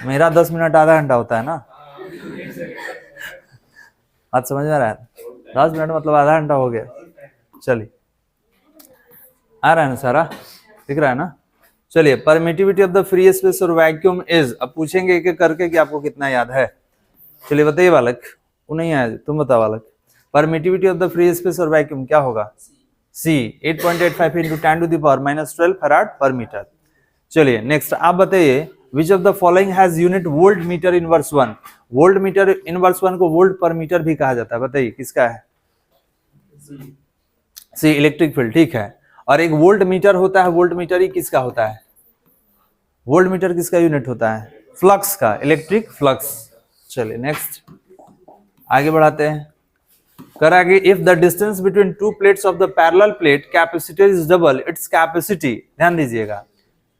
मेरा 10 मिनट आधा घंटा होता है ना, बात समझ में आ रहा है? 10 मिनट मतलब आधा घंटा हो गया। चलिए, आ रहा है ना सारा, दिख रहा है ना? चलिए, permittivity of the free space और वैक्यूम इज, अब पूछेंगे एक एक करके कि आपको कितना याद है। चलिए बताइए बालक, वो नहीं आया, तुम बताओ बालक। Permittivity of the free space और वैक्यूम क्या होगा? सी 8.85 इंटू 10⁻⁻12 फैराड पर मीटर। चलिए नेक्स्ट आप बताइए, which of the following has unit volt meter inverse 1। Volt meter inverse 1 को वोल्ट पर मीटर भी कहा जाता है, बताइए किसका है? सी इलेक्ट्रिक फील्ड, ठीक है। और एक वोल्ट मीटर होता है, वोल्ट मीटर ही किसका होता है? वोल्ट मीटर किसका यूनिट होता है? फ्लक्स का, इलेक्ट्रिक फ्लक्स। चलिए नेक्स्ट आगे बढ़ाते हैं। कर आगे, if the distance between two plates of the parallel plate capacitor is double its capacity, ध्यान दीजिएगा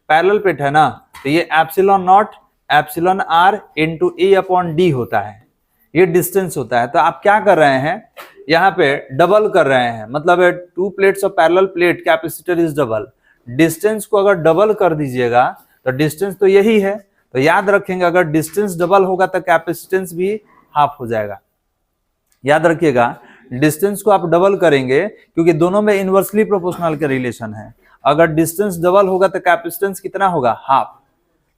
पैरेलल प्लेट है ना, तो ये epsilon naught epsilon R into A upon D होता है, ये डिस्टेंस होता है। तो आप क्या कर रहे हैं, यहाँ पे डबल कर रहे हैं, मतलब to plates of parallel plate capacitor is double. Distance को अगर डबल कर दीजिएगा तो डिस्टेंस तो यही है, तो याद रखेंगे अगर डिस्टेंस डबल होगा तो कैपेसिटेंस भी हाफ हो जाएगा। याद रखिएगा, डिस्टेंस को आप डबल करेंगे क्योंकि दोनों में इनवर्सली प्रोपोर्शनल का रिलेशन है। अगर डिस्टेंस डबल होगा तो कैपेसिटेंस कितना होगा? हाफ।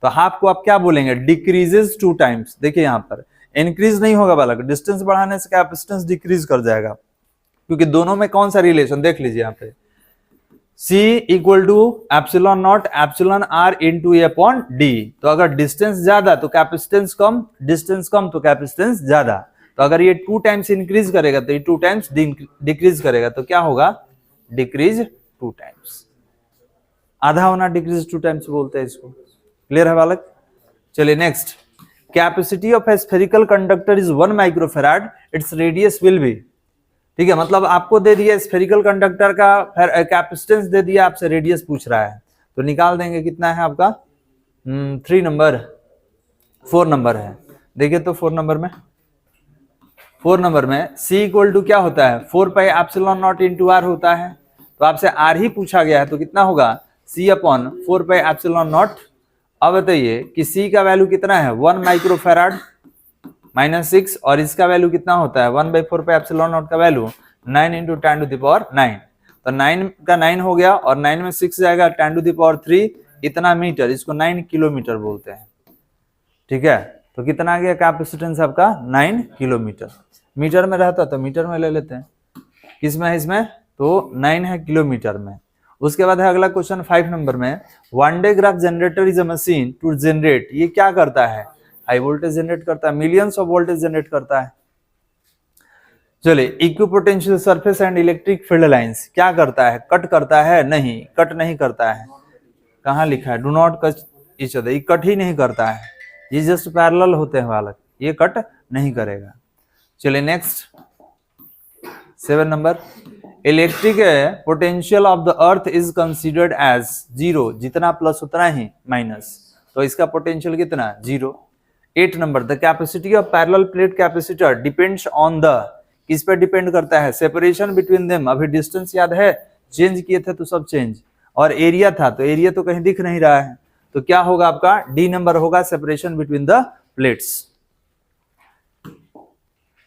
तो हाफ को आप क्या बोलेंगे? Decreases 2 times. देखिए यहाँ पर इंक्रीज नहीं होगा बालक, डिस्टेंस बढ़ाने से कैपेसिटेंस डिक्रीज कर जाएगा, क्योंकि दोनों में कौन सा रिलेशन देख लीजिए यहाँ पे, C equal to epsilon naught epsilon R into A upon D. तो अगर डिस्टेंस ज्यादा तो कैपेसिटेंस कम, डिस्टेंस कम तो कैपेसिटेंस ज्यादा। तो अगर ये 2 टाइम्स इंक्रीज करेगा तो ये 2 टाइम्स डिक्रीज करेगा, तो क्या होगा? Decrease 2 times. आधा होना डिक्रीज 2 टाइम्स बोलते हैं इसको। क्लियर है बालक? चलिए next, capacity of A spherical conductor is 1 microfarad, its radius will be. ठीक है, मतलब आपको दे दिया स्फेरिकल कंडक्टर का कैपेसिटेंस दे दिया, आपसे रेडियस पूछ रहा है, तो निकाल देंगे कितना है आपका? 3 नंबर 4 नंबर है। देखिए तो 4 नंबर में C इक्वल टू क्या होता है? 4 pi epsilon naught into R होता है, तो आपसे आर ही पूछा गया है, तो कितना होगा? C upon 4 pi epsilon not. अब बताइए कि C का वैल्यू कितना है? 1 माइक्रोफैराड माइनस 6, और इसका वैल्यू कितना होता है? 1/4 पाई एप्सिलॉन नॉट का वैल्यू 9 इंटू 10⁹। तो 9 का 9 हो गया और 9 में 6 जाएगा, 10⁻3 इतना मीटर, इसको 9 किलोमीटर बोलते हैं। ठीक है, तो कितना आ गया कैपेसिटेंस आपका? 9 किलोमीटर। मीटर में रहता तो मीटर में ले लेते हैं, किसमें है इसमें? तो 9 है किलोमीटर में। उसके बाद है अगला क्वेश्चन 5 नंबर में, Van de Graaff generator is a machine to generate, ये क्या करता है? हाई वोल्टेज जनरेट करता है, मिलियंस ऑफ वोल्टेज जनरेट करता है। चलिए, equipotential surface and electric field lines क्या करता है? कट करता है? नहीं, कट नहीं करता है। कहाँ लिखा है? Do not cut each other, ये कट ही नहीं करता है, ये जस्ट पैरेलल होते हैं बालक, ये कट नहीं करेगा। चलिए नेक्स्ट 7 नंबर, electric potential of the earth is considered as 0, जितना प्लस उतना ही माइनस, तो इसका पोटेंशियल कितना? 0। 8 number, the capacity of parallel plate capacitor depends on the, किस पे डिपेंड करता है? Separation between them. अभी डिस्टेंस याद है, चेंज किए थे तो सब चेंज, और एरिया था तो एरिया तो कहीं दिख नहीं रहा है, तो क्या होगा आपका? डी नंबर होगा, separation between the plates.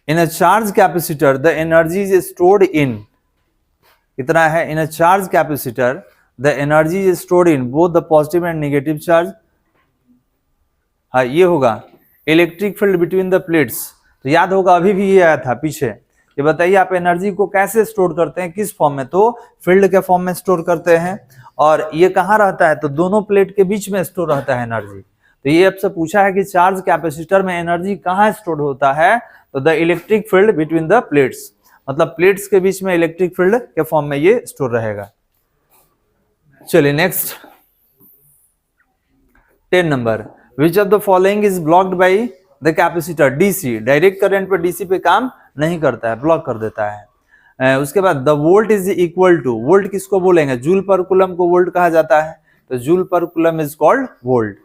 In a charge capacitor the energy is stored in, कितना है? In a charge capacitor the energy is stored in both the positive and negative charge. हाँ, ये होगा electric field between the plates. तो याद होगा अभी भी ये आया था पीछे, ये बताइए आप एनर्जी को कैसे स्टोर करते हैं, किस फॉर्म में? तो फील्ड के फॉर्म में स्टोर करते हैं। और ये कहाँ रहता है? तो दोनों प्लेट के बीच में स्टोर रहता है एनर्जी। तो ये आपसे पूछा है कि चार्ज कैपेसिटर में एनर्जी कहाँ स्टोर होता है? तो the electric field between the plates, मतलब प्लेट्स के बीच में इलेक्ट्रिक फील्ड के फॉर्म में ये स्टोर रहेगा। चलिए next 10 number, which of the following is blocked by the capacitor DC, direct current पर डीसी पे काम नहीं करता है, ब्लॉक कर देता है। उसके बाद the volt is equal to, volt किसको बोलेंगे? जूल पर कूलम को वोल्ट कहा जाता है, तो जूल पर coulomb is called volt.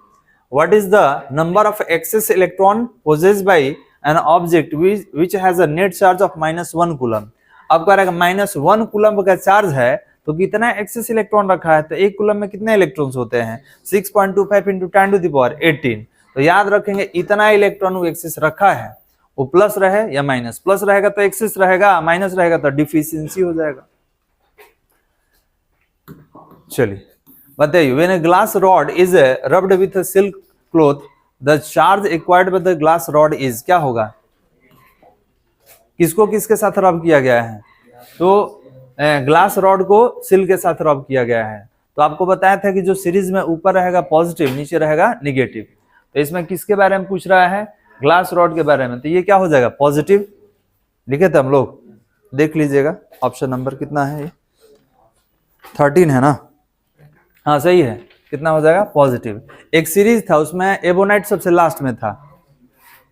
What is the number of excess electron possessed by an object which has a net charge of -1 coulomb. अब कह रहा है -1 कूलम का चार्ज है, तो कितना एक्सेस इलेक्ट्रॉन रखा है, तो एक कूलम में कितने इलेक्ट्रॉन्स होते हैं 6.25 इंटू 10⁻18। तो याद रखेंगे इतना इलेक्ट्रॉन वो एक्सेस रखा है, वो प्लस रहे या माइनस, प्लस रहेगा तो एक्सेस रहेगा, माइनस रहेगा तो डिफिशियंसी हो जाएगा। चलिए बताइए, when a glass rod is rubbed with a silk cloth the charge acquired by the glass rod is, क्या होगा, किसको किसके साथ रब किया गया है, तो ग्लास रॉड को सिल्क के साथ रब किया गया है। तो आपको बताया था कि जो सीरीज में ऊपर रहेगा पॉजिटिव, नीचे रहेगा निगेटिव, तो इसमें किसके बारे में पूछ रहा है, ग्लास रॉड के बारे में, तो ये क्या हो जाएगा पॉजिटिव, लिखे थे हम लोग, देख लीजिएगा ऑप्शन नंबर कितना है, 13 है ना, हाँ सही है, कितना हो जाएगा पॉजिटिव। एक सीरीज था उसमें एबोनाइट सबसे लास्ट में था,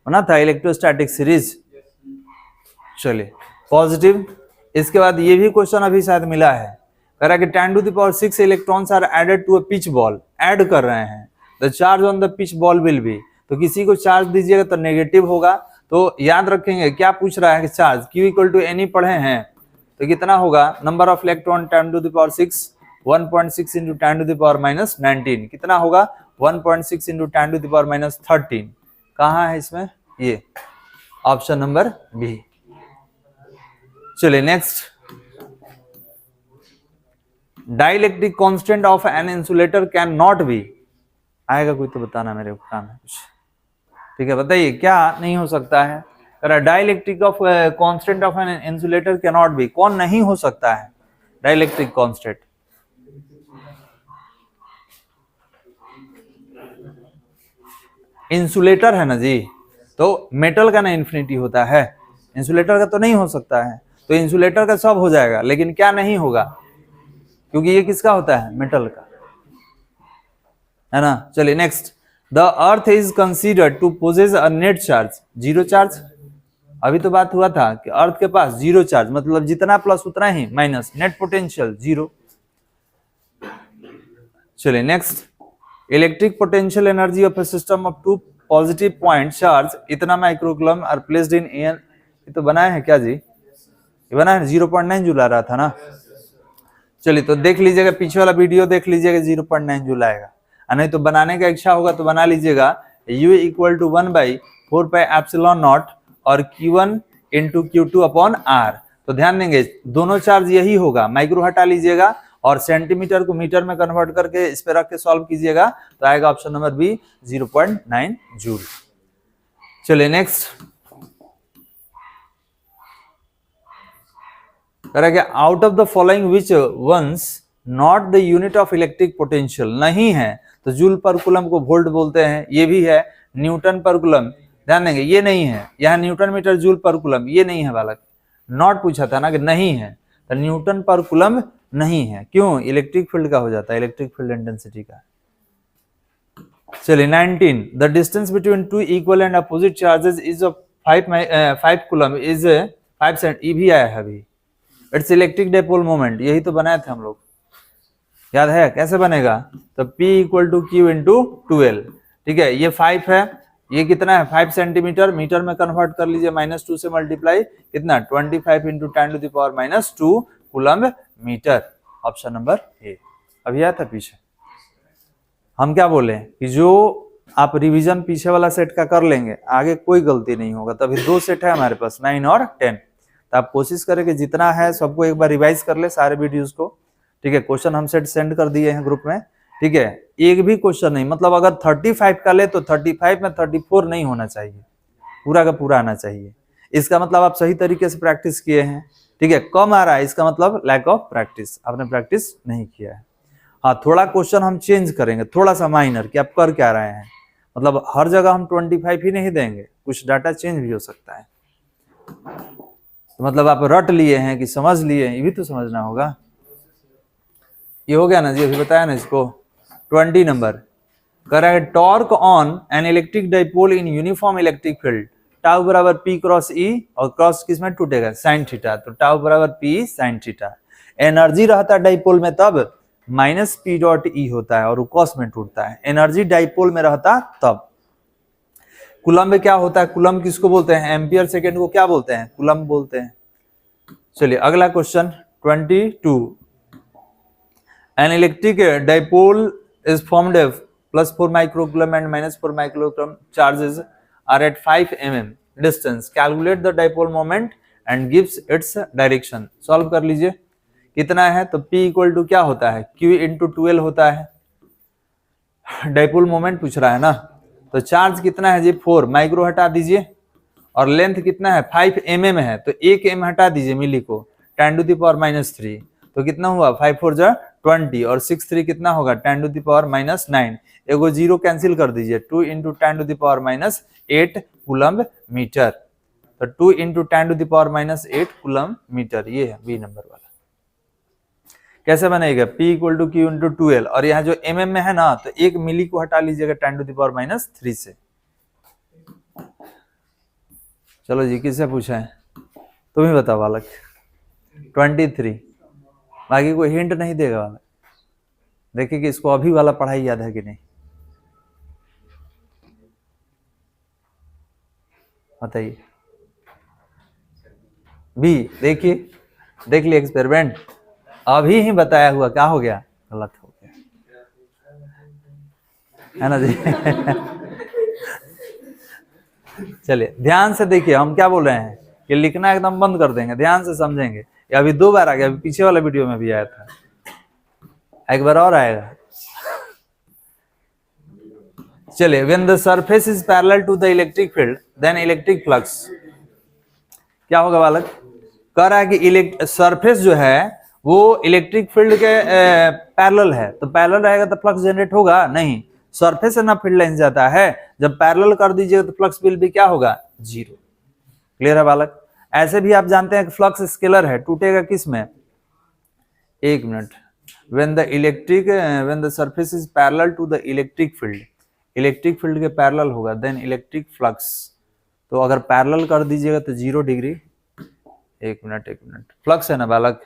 बना था इलेक्ट्रोस्टैटिक सीरीज। चलिए पॉजिटिव। इसके बाद ये भी क्वेश्चन अभी शायद मिला है, कह रहा है कि 10⁻6 electrons are added to a pith ball, add कर रहे हैं, the charge on the pith ball will be, तो किसी को चार्ज दीजिएगा तो नेगेटिव होगा, तो याद रखेंगे क्या पूछ रहा है कि charge Q equal to N E पढ़े हैं, तो कितना होगा नंबर ऑफ इलेक्ट्रॉन 10⁻6 1.6 इंटू 10⁻−19, कितना होगा 1.6 इंटू 10⁻−13, कहाँ है इसमें, ये ऑप्शन नंबर बी। चलिए next, dielectric constant of an insulator can not be, आएगा कोई तो बताना, मेरे को काम है कुछ, ठीक है बताइए क्या नहीं हो सकता है, dielectric of constant of an insulator can not be, कौन नहीं हो सकता है डाइलेक्ट्रिक कांस्टेंट, इंसुलेटर है ना जी, तो मेटल का ना इन्फिनिटी होता है, इंसुलेटर का तो नहीं हो सकता है, तो इंसुलेटर का सब हो जाएगा, लेकिन क्या नहीं होगा, क्योंकि ये किसका होता है मेटल का, है ना। चलिए next, the earth is considered to possess a net charge, zero charge, अभी तो बात हुआ था कि अर्थ के पास जीरो चार्ज, मतलब जितना प्लस उतना ही माइनस, नेट पोटेंशियल जीरो। चलिए next, electric potential energy of a system of two positive point charge इतना microcoulomb are placed in an, ये तो बनाया है क्या जी, ये बना है 0.9 जूल आ रहा था ना। चलिए तो देख लीजिएगा पीछे वाला वीडियो देख लीजिएगा, 0.9 जूल आएगा, नहीं तो बनाने का इच्छा होगा तो बना लीजिएगा, U इक्वल टू 1/4πε0 और Q1 into Q2 upon R। तो ध्यान देंगे दोनों चार्ज यही होगा, माइक्रो हटा लीजिएगा और सेंटीमीटर को मीटर में कन्वर्ट करके इस पे रख के सॉल्व कीजिएगा, तो आएगा ऑप्शन नंबर बी 0.9 जूल। चलिए next, out of the following which one's not the unit of electric potential, नहीं है तो जूल पर कूलम को वोल्ट बोलते हैं, ये भी है न्यूटन पर कूलम, ध्यान देंगे ये नहीं है, यहाँ न्यूटन मीटर जूल पर कूलम ये नहीं है, बालक नॉट पूछा था ना कि नहीं है, तो न्यूटन पर कूलम नहीं है, क्यों, इलेक्ट्रिक फील्ड का हो जाता है, इलेक्ट्रिक फील्ड इंटेंसिटी का। चलिए 19, the distance between two equal and opposite charges is 5 coulomb is 5 cent, ये भी आया है अभी, इट्स इलेक्ट्रिक डाइपोल मोमेंट, यही तो बनाए थे हम लोग, याद है कैसे बनेगा, तो P equal to Q into 12, ठीक है, ये 5 है, ये कितना है 5 सेंटीमीटर, मीटर में कन्वर्ट कर लीजिए, -2 से मल्टीप्लाई, कितना 25 into 10⁻⁻2 coulomb metre, option number A. अभी आया था पीछे, हम क्या बोले कि जो आप रिवीजन पीछे वाला सेट का कर लेंगे आगे कोई गलती नहीं होगा, तभी 2 सेट है हमारे पास 9 और 10, तो आप कोशिश करें कि जितना है सबको एक बार रिवाइज कर ले सारे वीडियोस को, ठीक है, क्वेश्चन हम सेट सेंड कर दिए हैं ग्रुप में, ठीक है, एक भी क्वेश्चन नहीं, मतलब अगर 35 का ले तो 35 में 34 नहीं होना चाहिए, पूरा का पूरा आना चाहिए, इसका मतलब आप सही तरीके से प्रैक्टिस किए हैं, ठीक है, कम आ रहा है इसका मतलब लैक ऑफ प्रैक्टिस, आपने प्रैक्टिस नहीं किया है। हाँ थोड़ा क्वेश्चन हम चेंज करेंगे, थोड़ा सा माइनर कि आप कर क्या रहे हैं, मतलब हर जगह हम 25 ही नहीं देंगे, कुछ डाटा चेंज भी हो सकता है, तो मतलब आप रट लिए हैं कि समझ लिए हैं, ये भी तो समझना होगा। ये हो गया ना जी, अभी बताया ना इसको। 20 नंबर कह रहा है torque on an electric dipole in uniform electric field, tau बराबर P क्रॉस E, और क्रॉस किसमें टूटेगा साइन थीटा, तो टाउ बराबर P साइन थीटा, एनर्जी रहता है डाइपोल में तब -P डॉट E होता है और कॉस में टूटता है, एनर्जी डाइपोल में रहता तब। कूलम में क्या होता है, कूलम किसको बोलते हैं, एम्पियर सेकेंड को क्या बोलते हैं, कूलम बोलते हैं। चलिए अगला question 22, An electric dipole is formed if +4 microcoulomb and -4 microcoulomb charges are at 5 mm distance. Calculate the dipole moment and gives its direction. Solve कर लीजिए, कितना है तो P इक्वल टू क्या होता है, Q इंटू 12 होता है। डाइपोल मोमेंट पूछ रहा है ना, तो चार्ज कितना है जी 4, माइक्रो हटा दीजिए, और लेंथ कितना है 5 mm है, तो 1 m हटा दीजिए मिली को, 10⁻³ तो कितना हुआ 5 4 जा 20 और 6 3 कितना होगा 10⁻⁹। एगो जीरो कैंसिल कर दीजिए, 2 × 10⁻8 कूलम्ब मीटर, तो 2 × 10⁻8 कूलम्ब मीटर, ये है बी नंबर वाला। कैसे बनेगा, P equal to Q into 12, और यहाँ जो mm में है ना, तो 1 मिली को हटा लीजिएगा 10⁻³ से। चलो जी, किससे पूछा है, तुम ही बताओ बालक। 23, बाकी कोई हिंट नहीं देगा बालक। देखिए कि इसको अभी वाला पढ़ाई याद है कि नहीं, बताइए। बी, देखिए देख लिए एक्सपेरिमेंट, अभी ही बताया हुआ क्या हो गया, गलत हो गया है ना जी। चलिए ध्यान से देखिए, हम क्या बोल रहे हैं कि लिखना एकदम बंद कर देंगे, ध्यान से समझेंगे। ये अभी 2 बार आ गया, अभी पीछे वाला वीडियो में भी आया था, एक बार और आएगा। चलिए, when the surface is parallel to the electric field then electric flux, क्या होगा बालक, कह रहा है कि सरफेस जो है वो इलेक्ट्रिक फील्ड के पैरेलल है, तो पैरेलल रहेगा तो फ्लक्स जनरेट होगा नहीं, सरफेस से ना फील्ड लाइन जाता है, जब पैरेलल कर दीजिएगा तो फ्लक्स बिल भी क्या होगा 0। क्लियर है बालक। ऐसे भी आप जानते हैं कि फ्लक्स स्केलर है, टूटेगा किस में, 1 minute, when the surface is parallel to the electric field, electric field के पैरेलल होगा देन इलेक्ट्रिक फ्लक्स, तो अगर पैरेलल कर दीजिएगा तो 0 डिग्री, 1 मिनट, फ्लक्स है ना बालक,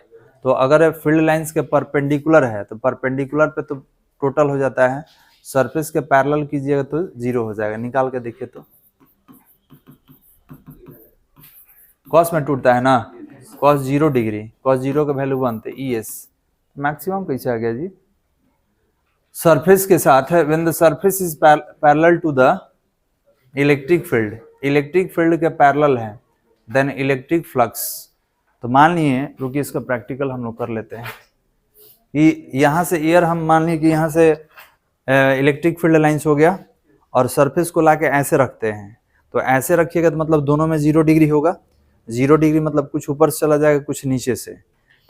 तो अगर फील्ड लाइंस के परपेंडिकुलर है तो परपेंडिकुलर पे तो टोटल हो जाता है, सरफेस के पैरेलल कीजिएगा तो 0 हो जाएगा। निकाल के देखिए तो कॉस में टूटता है ना, कॉस 0 डिग्री, कॉस 0 का वैल्यू 1, तो ES मैक्सिमम कैसे आ गया जी, सरफेस के साथ है, when the surface is parallel to the electric field, electric field के पैरेलल है देन इलेक्ट्रिक फ्लक्स। तो मान लिए, क्योंकि इसका प्रैक्टिकल हम लोग कर लेते हैं कि यहाँ से एयर, हम मान लिए कि यहाँ से इलेक्ट्रिक फील्ड लाइंस हो गया, और सरफेस को लाके ऐसे रखते हैं, तो ऐसे रखिएगा तो मतलब दोनों में 0 डिग्री होगा, 0 डिग्री मतलब कुछ ऊपर से चला जाएगा कुछ नीचे से,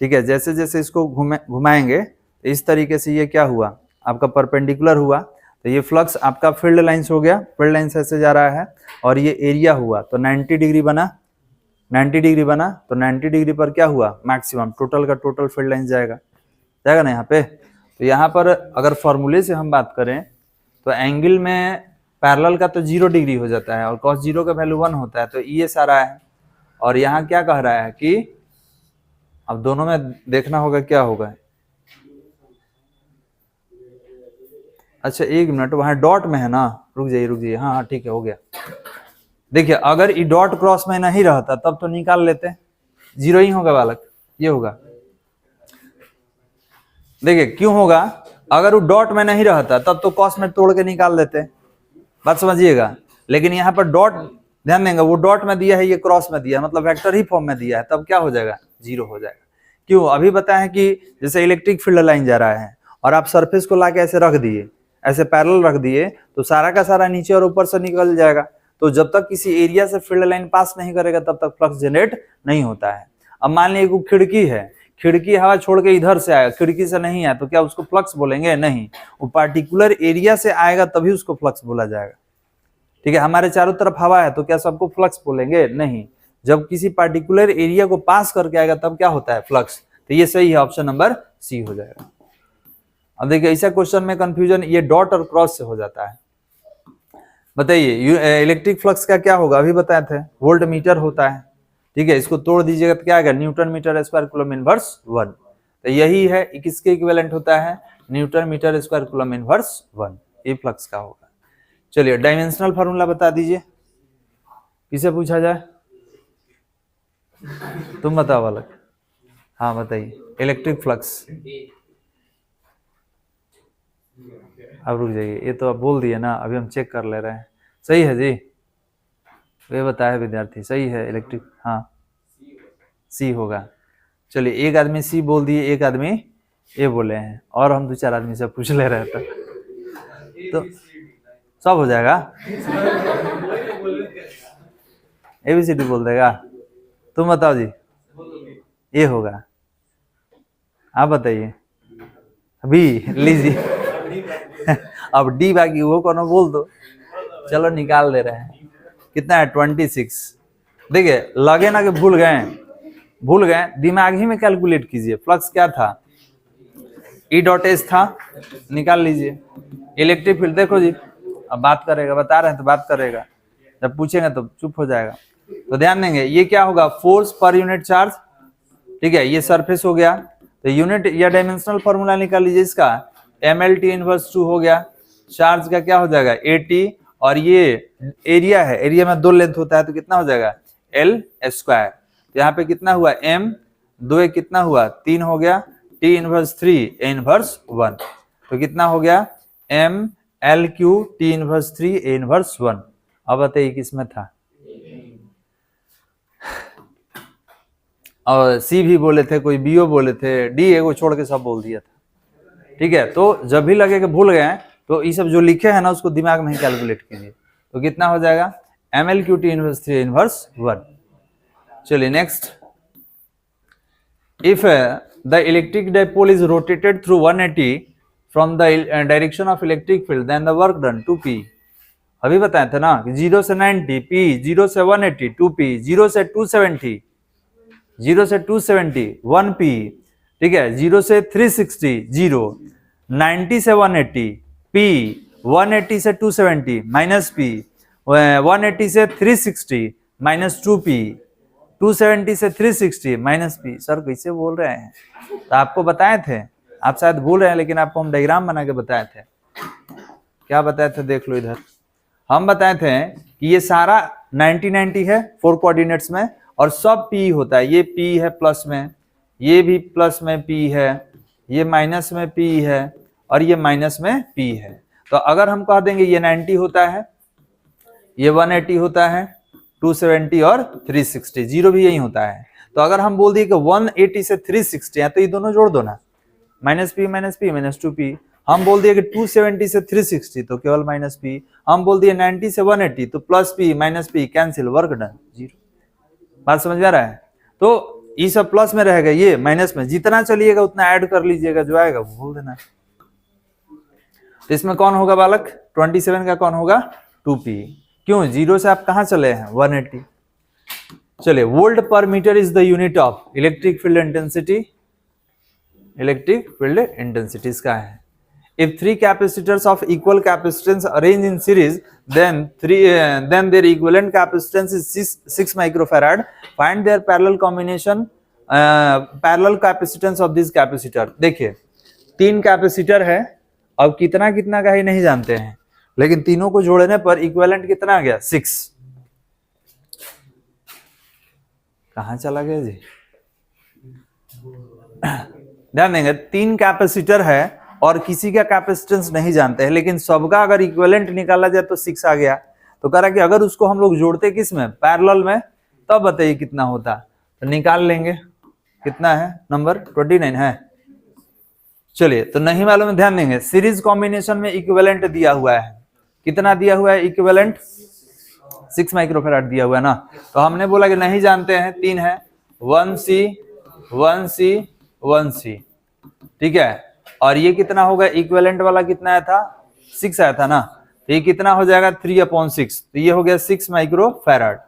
ठीक है। जैसे जैसे इसको घुमाएंगे तो इस तरीके से ये क्या हुआ आपका परपेंडिकुलर हुआ, तो ये फ्लक्स आपका फील्ड लाइंस हो गया, फील्ड लाइंस ऐसे जा रहा है, और ये एरिया हुआ तो 90 डिग्री बना, 90 डिग्री बना, तो 90 डिग्री पर क्या हुआ मैक्सिमम, टोटल का टोटल फील्ड लाइन जाएगा ना यहाँ पे। तो यहाँ पर अगर फॉर्मूले से हम बात करें तो एंगल में पैरेलल का तो 0 डिग्री हो जाता है, और cos 0 का वैल्यू 1 होता है, तो ES आ रहा है, और यहाँ क्या कह रहा है कि अब दोनों में देखना होगा क्या होगा। अच्छा 1 मिनट, वहां डॉट में है ना, रुक जाइए, हाँ ठीक है, हो गया। देखिए अगर ये डॉट क्रॉस में नहीं रहता तब तो निकाल लेते, 0 ही होगा बालक, ये होगा। देखिए क्यों होगा, अगर वो डॉट में नहीं रहता तब तो कॉस में तोड़ के निकाल देते, बात समझिएगा। लेकिन यहाँ पर डॉट, ध्यान देंगे, वो डॉट में दिया है, ये क्रॉस में दिया है, मतलब वेक्टर ही फॉर्म में दिया है, तब क्या हो जाएगा 0 हो जाएगा। क्यों, अभी बताएं कि जैसे इलेक्ट्रिक फील्ड लाइन जा रहा है और आप सरफेस को लाके ऐसे रख दिए, ऐसे पैरेलल रख दिए, तो सारा का सारा नीचे और ऊपर से निकल जाएगा, तो जब तक किसी एरिया से फील्ड लाइन पास नहीं करेगा तब तक फ्लक्स जनरेट नहीं होता है। अब मान लीजिए एक खिड़की है, खिड़की हवा छोड़ के इधर से आएगा, खिड़की से नहीं आया तो क्या उसको फ्लक्स बोलेंगे, नहीं, वो पार्टिकुलर एरिया से आएगा तभी उसको फ्लक्स बोला जाएगा, ठीक है। हमारे चारों तरफ हवा है तो क्या सबको फ्लक्स बोलेंगे, नहीं, जब किसी पार्टिकुलर एरिया को पास करके आएगा तब क्या होता है फ्लक्स, तो ये सही है, ऑप्शन नंबर सी हो जाएगा। अब देखिए ऐसा क्वेश्चन में कंफ्यूजन ये डॉट और क्रॉस से हो जाता है। बताइए इलेक्ट्रिक फ्लक्स का क्या होगा, अभी बताए थे वोल्ट मीटर होता है, ठीक है। इसको तोड़ दीजिएगा तो क्या आएगा, newton metre square coulomb inverse 1, तो यही है, किसके इक्विवेलेंट होता है, newton metre square coulomb inverse 1, ये फ्लक्स का होगा। चलिए डायमेंशनल फार्मूला बता दीजिए, किसे पूछा जाए, तुम बताओ बालक, हाँ बताइए। इलेक्ट्रिक फ्लक्स अब रुक जाइए, ये तो अब बोल दिए ना, अभी हम चेक कर ले रहे हैं। सही है जी, ये बताया विद्यार्थी, सही है इलेक्ट्रिक, हाँ सी होगा। चलिए एक आदमी सी बोल दिए, एक आदमी ए बोले हैं, और हम 2-4 आदमी से पूछ ले रहे थे, तो सब हो जाएगा। ABCD बोल देगा, तुम बताओ जी। ए होगा, आप बताइए। बी लीजिए। अब डी बाकी वो कौन बोल दो, चलो निकाल दे रहे हैं। कितना है 26। देखिए लगे ना कि भूल गए, दिमाग ही में कैलकुलेट कीजिए। फ्लक्स क्या था, E.H था, निकाल लीजिए। इलेक्ट्रिक फील्ड देखो जी, अब बात करेगा, बता रहे हैं तो बात करेगा, जब पूछेंगे तो चुप हो जाएगा। तो ध्यान देंगे, ये क्या होगा, फोर्स पर यूनिट चार्ज। ठीक है, ये सरफेस हो गया, तो यूनिट या डायमेंशनल फॉर्मूला निकाल लीजिए इसका, MLT इनवर्स 2 हो गया। चार्ज का क्या हो जाएगा AT, और ये एरिया है, एरिया में 2 लेंथ होता है, तो कितना हो जाएगा L²। तो यहाँ पे कितना हुआ M, 2 कितना हुआ 3 हो गया, T इनवर्स 3 A इनवर्स 1, तो कितना हो गया MLQ T inverse 3 A inverse 1। अब बताइए किसमें था, और सी भी बोले थे, कोई बीओ बोले थे, डी को छोड़ के सब बोल दिया था। ठीक है, तो जब भी लगे कि भूल गए तो ये सब जो लिखे हैं ना उसको दिमाग में ही कैलकुलेट कीजिए। तो कितना हो जाएगा MLQT इनवर्स 3 इनवर्स 1। चलिए next, if the electric dipole is rotated through 180 from the direction of electric field, then the work done 2P। अभी बताए थे ना कि 0 से 90 P, 0 से 180 2P, 0 से 270 0 से 270 1P, ठीक है, 0 से 360 0, 90 से 180 P, 180 से 270 माइनस P, 180 से 360 माइनस 2P, 270 से 360 माइनस P। सर कैसे बोल रहे हैं, तो आपको बताए थे, आप शायद भूल रहे हैं, लेकिन आपको हम डायग्राम बना के बताए थे। क्या बताए थे, देख लो इधर, हम बताए थे कि ये सारा 90-90 है 4 कोऑर्डिनेट्स में, और सब P होता है। ये P है प्लस में, ये भी प्लस में P है, ये माइनस में P है, और ये माइनस में P है। तो अगर हम कह देंगे ये 90 होता है, ये 180 होता है, 270 और 360, 0 भी यही होता है। तो अगर हम बोल दिए कि 180 से 360 है, तो ये दोनों जोड़ दो ना, minus P minus P minus 2P। हम बोल दिए कि 270 से 360 तो केवल माइनस P। हम बोल दिए 90 से 180 तो plus P minus P, cancel, work done 0। बात समझ में आ रहा है, तो ये सब प्लस में रहेगा, ये माइनस में, जितना चलिएगा उतना ऐड कर लीजिएगा, जो आएगा वो बोल देना। तो इसमें कौन होगा बालक, 27 का कौन होगा 2P। क्यों, 0 से आप कहां चले हैं 180। चलिए, volt per metre is the unit of electric field intensity. Electric field intensity इसका है। If 3 capacitors of equal capacitance arranged in series, then their equivalent capacitance is 6 microfarad. Find their parallel combination, parallel capacitance of this capacitor। देखिए 3 capacitor है, अब कितना कितना का ही नहीं जानते हैं, लेकिन तीनों को जोड़ने पर इक्विवेलेंट कितना आ गया 6। कहां चला गया जी, ध्यान देंगे, 3 कैपेसिटर है और किसी का कैपेसिटेंस नहीं जानते हैं, लेकिन सबका अगर इक्विवेलेंट निकाला जाए तो 6 आ गया। तो कह रहा कि अगर उसको हम लोग जोड़ते किस में, पैरेलल में, तब बताइए कितना होता, तो निकाल लेंगे। कितना है नंबर 29 है। चलिए, तो नहीं मालूम है, ध्यान देंगे, सीरीज कॉम्बिनेशन में इक्विवेलेंट दिया हुआ है, कितना दिया हुआ है इक्विवेलेंट, 6 माइक्रोफैराड दिया हुआ है ना। तो हमने बोला कि नहीं जानते हैं, 3 है, 1C 1C 1C, ठीक है, और ये कितना होगा, इक्विवेलेंट वाला कितना आया था 6 आया था ना, तो ये कितना हो जाएगा 3/6, तो ये हो गया 6 माइक्रोफैराड।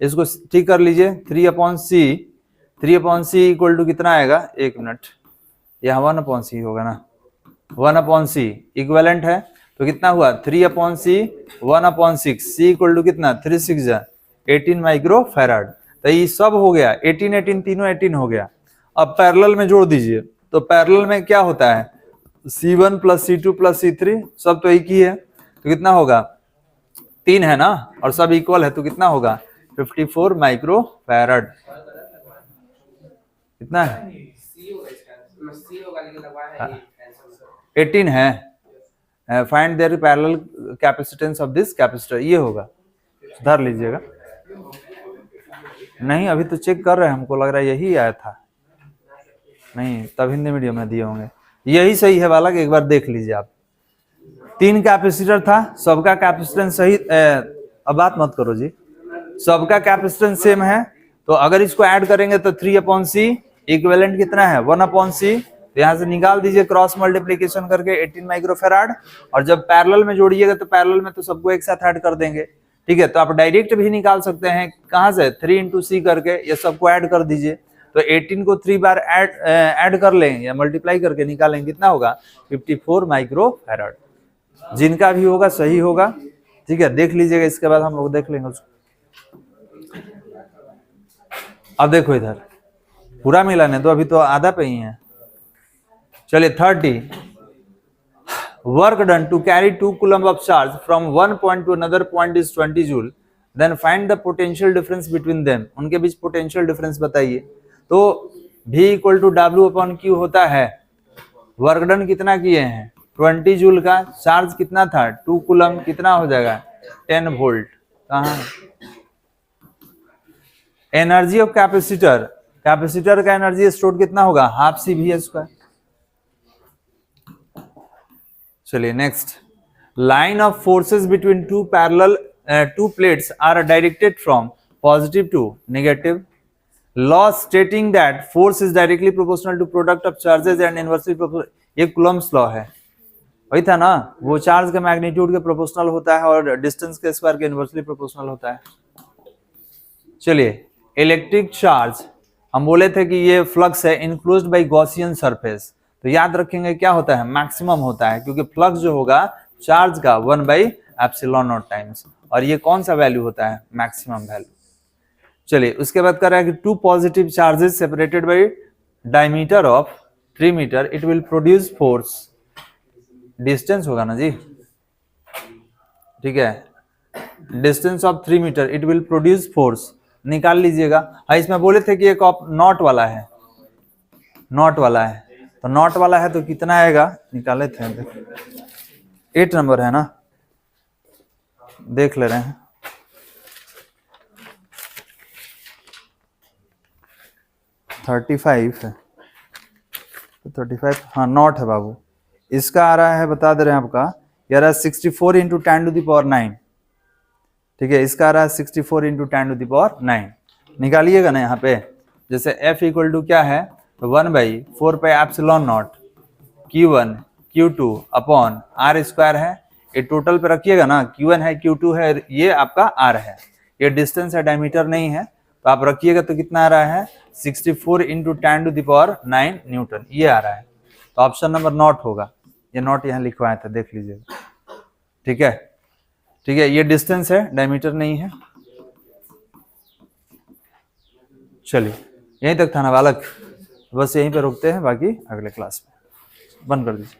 इसको ठीक कर लीजिए, 3/C इक्वल टू कितना आएगा, 1 मिनट, यहाँ 1/C होगा ना, 1/C इक्विवेलेंट है, तो कितना हुआ 3/C 1/6, C इक्वल टू कितना 3 6 18 माइक्रोफैराड। तो ये सब हो गया 18 तीनों 18 हो गया। अब पैरेलल में जोड़ दीजिए, तो पैरेलल में क्या होता है, C1 plus C2 plus C3 सब तो एक ही है, तो कितना होगा 3 है ना, और सब इक्वल है, तो कितना होगा 54 माइक्रोफैराड। कितना है 18 है, find their parallel capacitance of this capacitor, ये होगा, सुधार लीजिएगा। नहीं अभी तो चेक कर रहे हैं, हमको लग रहा है यही आया था, नहीं तब हिंदी मीडियम में दिए होंगे, यही सही है बालक, एक बार देख लीजिए आप। 3 कैपेसिटर था, सबका कैपेसिटेंस सही, अब बात मत करो जी, सबका कैपेसिटेंस सेम है, तो अगर इसको ऐड करेंगे तो 3/C, इक्विवेलेंट कितना है 1/C, तो यहाँ से निकाल दीजिए क्रॉस मल्टीप्लीकेशन करके 18 माइक्रोफैराड, और जब पैरेलल में जोड़िएगा तो पैरेलल में तो सबको एक साथ ऐड कर देंगे, ठीक है। तो आप डायरेक्ट भी निकाल सकते हैं, कहां से 3 × C करके ये सबको ऐड कर दीजिए, तो 18 को 3 बार ऐड कर लें या मल्टीप्लाई करके निकालें, कितना होगा 54 माइक्रोफैराड। जिनका भी होगा सही होगा, ठीक है, देख लीजिएगा, इसके बाद हम लोग देख लेंगे उसको। अब देखो इधर पूरा मिलाने तो अभी तो आधा पे ही है। चलिए 30 work done to carry 2 coulomb of charge from one point to another point is 20 joule, then find the potential difference between them, उनके बीच पोटेंशियल डिफरेंस बताइए। तो V = W/Q होता है, वर्क डन कितना किए हैं 20 जूल का, चार्ज कितना था 2 कूलम, कितना हो जाएगा 10 वोल्ट, कहाँ एनर्जी ऑफ कैपेसिटर, कैपेसिटर का एनर्जी स्टोर कितना होगा 12 CV²। चलिए next, line of forces between two parallel two plates are directed from positive to negative, law stating that force is directly proportional to product of charges and inversely proportional, ये coulomb's law है, वही था ना, वो charge के magnitude के proportional होता है और डिस्टेंस के स्क्वायर के इनवर्सली प्रोपोर्शनल होता है। चलिए इलेक्ट्रिक चार्ज, हम बोले थे कि ये फ्लक्स है इनक्लोज्ड बाय गॉसियन सरफेस, तो याद रखेंगे क्या होता है मैक्सिमम होता है, क्योंकि फ्लक्स जो होगा चार्ज का 1/ε0 टाइम्स, और ये कौन सा वैल्यू होता है मैक्सिमम वैल्यू। चलिए उसके बाद कर रहा है कि 2 positive charges separated by diameter of 3 metre, it will produce force, distance होगा ना जी, ठीक है, distance of 3 metre it will produce force, निकाल लीजिएगा। हाँ इसमें बोले थे कि एक नॉट वाला है, नॉट वाला है, तो नॉट वाला है तो कितना आएगा निकाले थे, 8 नंबर है ना, देख ले रहे हैं, थर्टी 35 है, तो 35 हाँ नॉट है बाबू, इसका आ रहा है बता दे रहे हैं आपका, ये रहा 64 × 10⁹, ठीक है, इसका आ रहा है 64 × 10⁹, निकालिएगा ना यहाँ पे, जैसे F = क्या है तो 1/4πε0 Q1 Q2 अपॉन R² है, ये टोटल पे रखिएगा ना, Q1 है Q2 है, ये आपका R है, ये डिस्टेंस है डायमीटर नहीं है, तो आप रखिएगा तो कितना आ रहा है 64 × 10⁹ न्यूटन, ये आ रहा है, तो ऑप्शन नंबर नॉट होगा, ये नॉट यहाँ लिखवाया था देख लीजिएगा, ठीक है, ठीक है, ये डिस्टेंस है डायमीटर नहीं है। चलिए यहीं तक था ना बालक, बस यहीं पे रुकते हैं, बाकी अगले क्लास में, बंद कर दीजिए।